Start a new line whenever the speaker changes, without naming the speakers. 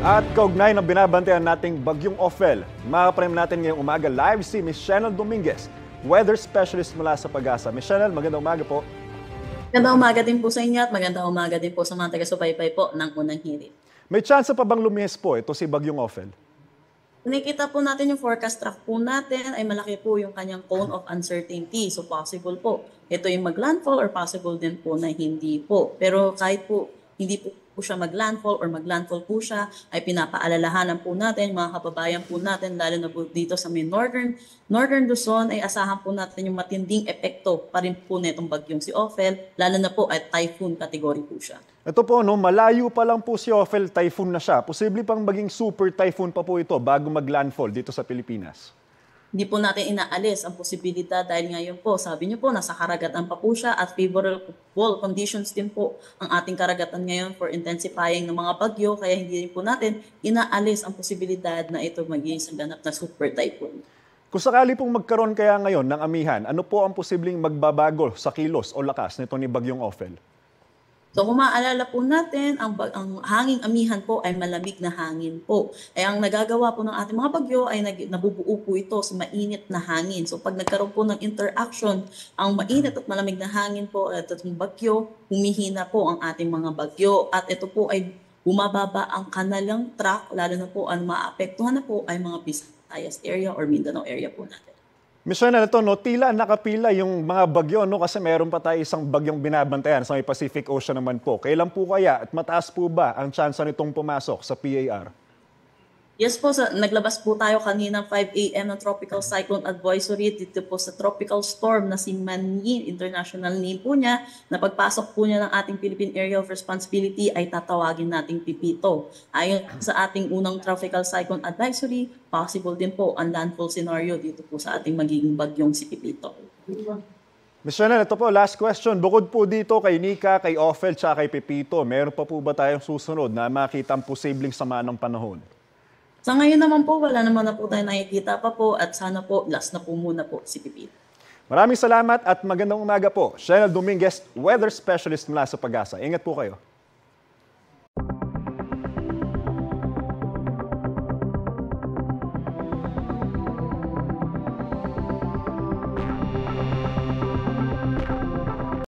At kaugnay ng binabantayan nating bagyong Ophel, makaprem natin ngayong umaga live si Ms. Shanel Dominguez, weather specialist mula sa Pag-asa. Ms. Shanel, magandang umaga po.
Magandang umaga din po sa inyo at magandang umaga din po sa mga taga-subaybay po ng unang hirit.
May chance pa bang lumihis po ito si bagyong Ophel?
Nakikita po natin yung forecast track po natin ay malaki po yung kanyang cone of uncertainty. So possible po ito yung maglandfall or possible din po na hindi po. Pero kahit po hindi po siya maglandfall or maglandfall po siya, ay pinapaalalahanan po natin, mga kababayan po natin, lalo na po dito sa may northern Luzon, ay asahan po natin yung matinding epekto pa rin po netong bagyong si Ophel, lalo na po at typhoon category po siya.
Ito po, no, malayo pa lang po si Ophel, typhoon na siya. Posible pang maging super typhoon pa po ito bago maglandfall dito sa Pilipinas.
Hindi po natin inaalis ang posibilidad dahil ngayon po, sabi niyo po, nasa karagatan pa po siya at favorable conditions din po ang ating karagatan ngayon for intensifying ng mga bagyo. Kaya hindi rin po natin inaalis ang posibilidad na ito maging ganap na super typhoon.
Kung sakali pong magkaroon kaya ngayon ng amihan, ano po ang posibleng magbabago sa kilos o lakas nito ni bagyong Ophel?
So kung maaalala po natin, ang hanging amihan po ay malamig na hangin po. Ay ang nagagawa po ng ating mga bagyo ay nabubuo po ito sa mainit na hangin. So pag nagkaroon po ng interaction, ang mainit at malamig na hangin po at itong bagyo, humihina po ang ating mga bagyo. At ito po ay bumababa ang kanilang track, lalo na po ang maapektuhan na po ay mga Visayas area or Mindanao area po natin.
Ms. Shanel, ito, no, tila nakapila yung mga bagyo, no, kasi meron pa tayo isang bagyong binabantayan sa may Pacific Ocean naman po. Kailan po kaya at mataas po ba ang tsansa nitong pumasok sa PAR?
Yes po, naglabas po tayo kanina 5 a.m. ng Tropical Cyclone Advisory dito po sa tropical storm na si Manny, international name po niya, na pagpasok po niya ng ating Philippine Area of Responsibility ay tatawagin nating Pipito. Ayon sa ating unang Tropical Cyclone Advisory, possible din po ang landfall scenario dito po sa ating magiging bagyong si Pipito.
Ms. Shanel, ito po, last question. Bukod po dito kay Nika, kay Ophel, tsaka kay Pipito, meron pa po ba tayong susunod na makita ang posibleng sama ng panahon?
Sa ngayon naman po, wala naman na po tayo nakikita pa po at sana po last na po muna po si Pipito.
Maraming salamat at magandang umaga po. Shanel Dominguez, weather specialist mula sa Pag-asa. Ingat po kayo.